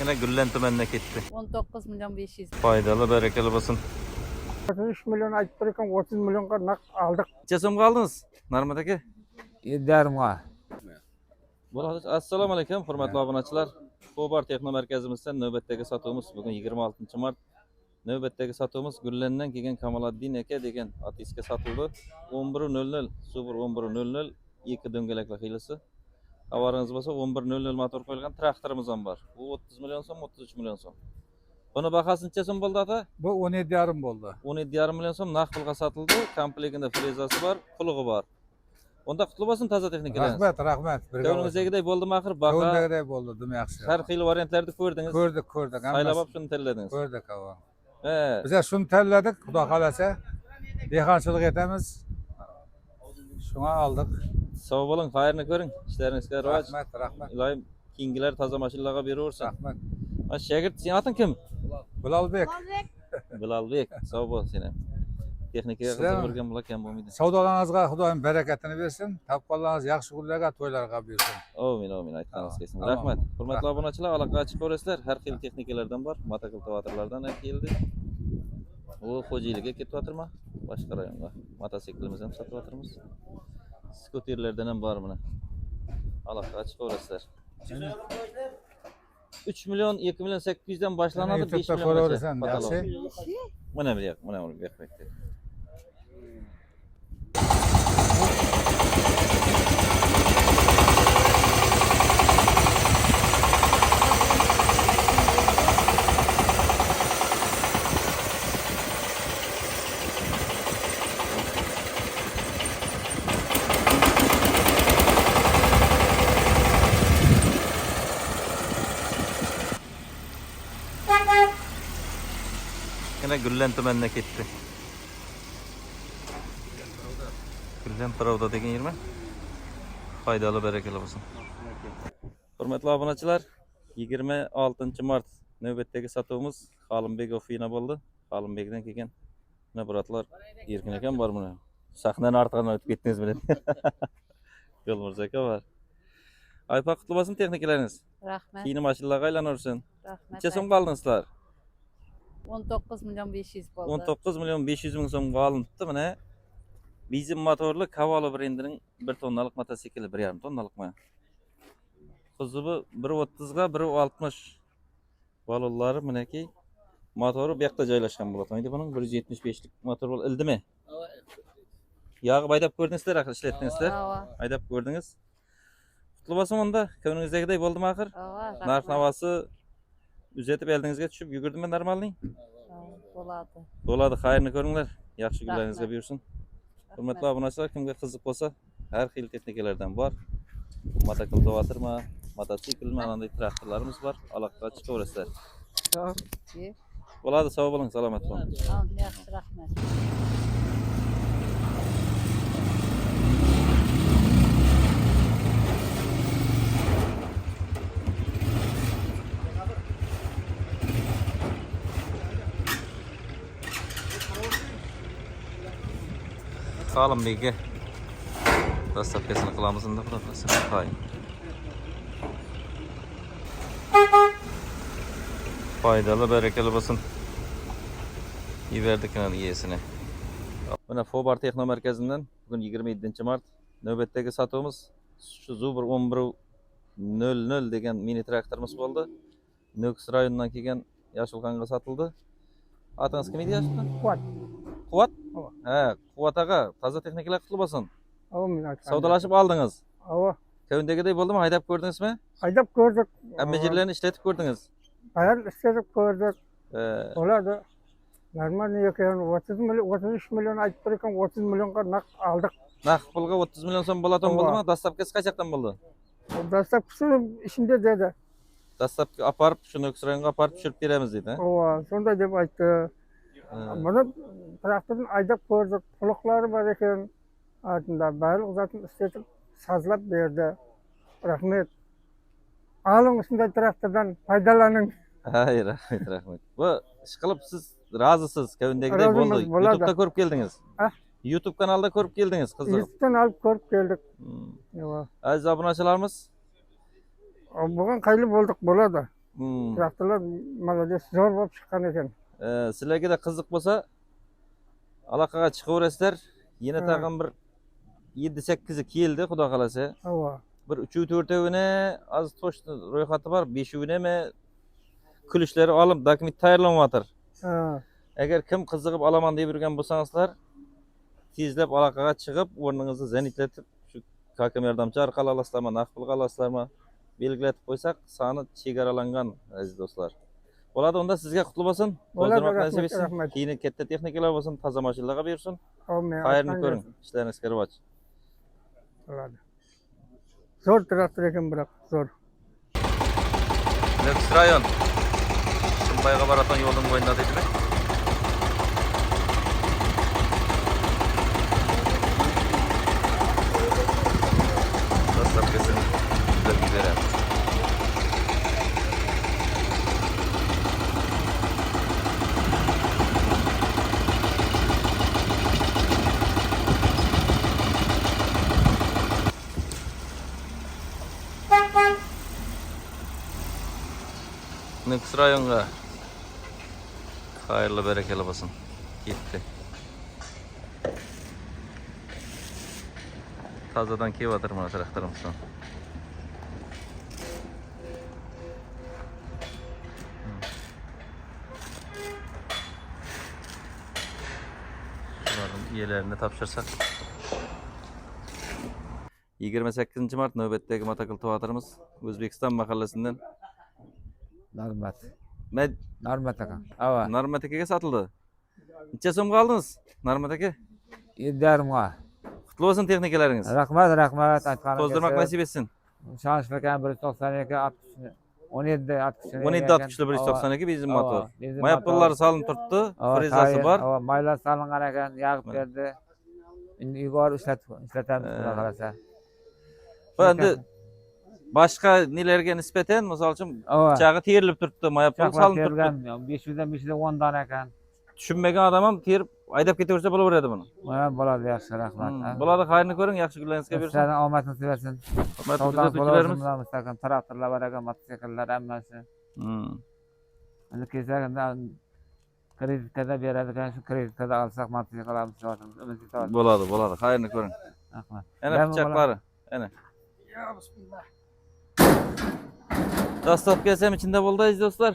Yine Güllen tümenine gitti. 19 milyon 500. Faydalı, berekeli olsun. 33 milyon ayıp bırakın 30 milyonga nak aldık. Çesim kaldınız. Narmadaki. Derma. Assalamu alaikum, hurmatli obunachilar. Fobar Texno markazimizdan navbatdagi sotuvimiz bugun 26 mart. Navbatdagi sotuvimiz Gullendan kelgan Kamoliddin aka degan artistga sotildi. 11:00 Super 11:00 2 do'ngalakli hilasi. Xabaringiz bo'lsa 11:00 motor qo'yilgan traktorimiz ham bor. Bu 30 million so'm, 33 million so'm. Buni bahasi necha so'm bo'ldi aka? Bu 17,5 bo'ldi. 17,5 million so'm naqd pulga sotildi. Komplektida frezasi bor, qulug'i bor. Onda qutlug' bo'lsin toza texnikalar. Rahmat. Ko'nglingizdagidek bo'ldimi axir? Baqa Ko'ngildagidek bo'ldi, dumi yaxshi. har xil variantlarni ko'rdingiz. Ko'rdik. Saylab olib shuni tanladingiz. Ko'rdik ava. He. Biz shuni tanladik, Xudo xolasa. Dehqonchilik etamiz. Shuna oldik. Sog' bo'ling, xayrni ko'ring. Ishlaringizga rivoj. Rahmat. Iloyim keyingilar toza mashinalarga beraversin. Rahmat. Mana shagird, sen oting kim? Bilolbek. Bilalbek. Sog' bo'l sen ham. Texnikaga qiziq bo'lgan bo'lgan bo'lmaydi. Savdolaringizga Xudoyim barakatini bersin. Topganlaringiz yaxshi kunlarga, to'ylarga bersin. Amin, aytganingiz kelsin. Rahmat. Hurmatli obunachilar, aloqaga chiqib ko'rasizlar. Har xil texnikalardan bor, motokultivatorlardan ham keldi. U xo'jalikka ketyaptirmi? Boshqa rayonga. Mototsiklimizni ham sotyaptirmiz. Skuterlardan ham bor buni. Aloqaga chiqib ko'rasizlar. 3 million 2 million 800 dan boshlanadi, 5 million ko'raversan, yaxshi. Mana bu yoq. Yine Güllen tümenine gitti. Güllen Pravda degan yermi? Faydalı, berekeli olsun. Hurmatli obunachilar, 26 mart navbatdagi sotuvimiz Xolimbek ofina bo'ldi. Xolimbekdan kelgan mana biratlar erkin ekan bor buni. Sahnani ortidan o'tib ketdingiz bilan. Yo'lmurza aka bor. Aypa qutlug' bo'lsin texnikalariniz. Rahmet. Keyingi mashinalarga aylanursin. Rahmet. Necha so'm qoldingizlar? 19 milyon 500 bo'ldi. 19 million 500 ming so'mga olindi mana. Bizim motorli Cavallo brendining 1 tonnalik mototsikli, 1,5 tonnalikmi? Kuzubi 1.30 ga 1.60 balollari minaki motori bu yoqda joylashgan bo'ladi. Buning 175lik motor bo'l ildimi? Yog'i haydab ko'rdingizlar, axir ishlatdingizlar. Haydab ko'rdingiz. Qutlug' bo'lsin unda. Ko'nglingizdagidek bo'ldimi axir? Narx-navosi uzatib eldingizga tushib yugurdimi normalning? Bo'ladi, xayrni ko'ringlar. Yaxshi kunlaringizga buyursin. Hurmatli obunachilar, kimga qiziq bo'lsa, har xil texnikalardan bor. Motokultivatormi, mototsiklmi, anday traktorlarimiz bor. Aloqaga chiqaverasizlar. Bo'ladi, sog' bo'ling, salomat bo'ling. Yaxshi, rahmat. Xolimbekga dastavkasini qilamiz unda, xudo xolasa. Faydalı, berekeli bo'lsin. Yiverdik ana iyesini. Mana Fobar Texno markazidan bugun 27 mart navbatdagi sotuvimiz shu Zubr 11:00 degan mini traktorimiz bo'ldi. Nukus rayonidan kelgan Yashilqonga sotildi. Atangiz kim edi Yashilqon? Quvvat? Ha, Quvvat aka, toza texnikalar qutlug' bo'lsin. Savdolashib oldingiz. Ko'ngildagidek bo'ldimi? Haydab ko'rdingizmi? Haydab ko'rdik. Hamma yerlarni ishlatib ko'rdingiz. Hayal ishlatib ko'rdik. Bo'ladi. Normal ekan 33 milyon ayıp bırakın 30 milyonga nak aldık. Naqd pulga 30 million so'm bo'ladi bo'ldimi? Dastavkasi qachaqdan bo'ldi? Dastavkasi ishinde dedi. Dastavka aparib, shuni Nukusrayonga aparib tushirib beramiz dedi. Sonda deb aytdi. Buni traktordan haydab ko'rdik. Quloqlari bor ekan. Ardında bariq zaten ishlatib sazlab berdi. Rahmet. Aling shunday traktordan foydalaning. Hay, rahmat. Bu ish qilib siz razisiz, ko'ngildagidek bo'ldi. YouTube'da ko'rib keldingiz. YouTube kanalida ko'rib keldingiz, qiziq. YouTube'dan olib ko'rib keldik. Aziz obunachilarimiz, Bugun qayli bo'ldik bo'ladi. Traktorlar молодец zor bo'lib chiqqan ekan. Sizlarga de qiziq bo'lsa, aloqaga chiqaverasizlar. Yine Ha. tag'in bir 7-8'i keldi, xudo xolasa. Hava. Bir 3-4'üne az to'shni ro'yxati bor, 5'üne mi kulishlari olib, dokument tayyorlanyaptir. Ha. Agar kim qiziqib olaman deb yurgan bo'lsangizlar, tezlab aloqaga chiqib, o'rningizni zanitlatib, shu hokim yordamchi orqali olasizlarmi, naqd pulga olasizlarmi, belgilatib qo'ysak, soni chegaralangan aziz do'stlar. Bo'ladi, unda sizga qutlug' bo'lsin. Bo'ladi, To'ldirmoq rahmat, nasib etsin. rahmat. Keyin katta texnikalar bo'lsin, toza mashinalarga buyursin. Amin. Xayrni ko'ring, ishlaringizga rivoj. Bo'ladi. Zo'r traktor ekan biroq, zo'r. Next rayon. Shimbayga baratan yo'lning bo'yida deydimi? Dastlab kesin bizlarga beramiz. Next rayonga hayırlı berekeli olsun. Gitti. Tazadan kevadır mana traktörümüzden. Şunların iyelerini tapşırsak. 28 Mart nöbetteki Matakıl Tuvatırımız Özbekistan mahallesinden Narmat. Med Narmat aka. Ava. Narmat akaga satıldı. Necha so'mga oldingiz? Narmat aka. 7,5 Qutlug' bo'lsin texnikalaringiz. Rahmat, rahmat. Aytganingiz. To'zdirmoq nasib etsin. Shans ekan 192 60 17 60. 17 60 192 benzin motor. Maya pullari solinib turibdi. Frezasi bor. Ava, maylar solingan ekan, yog'ib berdi. Endi igor ishlatamiz, xudo xolasa. Bu endi boshqa nelarga nisbatan, misol uchun, Ava. pichog'i terilib turibdi, maya pul solinib turibdi. 500 dan 510 dona ekan. Tushunmagan odam ham terib haydab ketaversa bo'laveradi buni. Mana bo'ladi, yaxshi, rahmat. Bo'ladi, xayrni ko'ring, yaxshi kunlaringizga bersin. Sizlarning omadni tilasin. Hurmatli Savdo kuzatuvchilarimiz. mustaqim traktorlar bor ekan, mototsikllar hammasi. Endi kesaganda kreditkada beradigan, shu kreditkada olsak mototsiklarimiz bor. Bo'ladi, bo'ladi, xayrni ko'ring. Rahmat. Ana pichoqlari, ana. Dastlab kelsam içinde bo'ldi aziz do'stlar.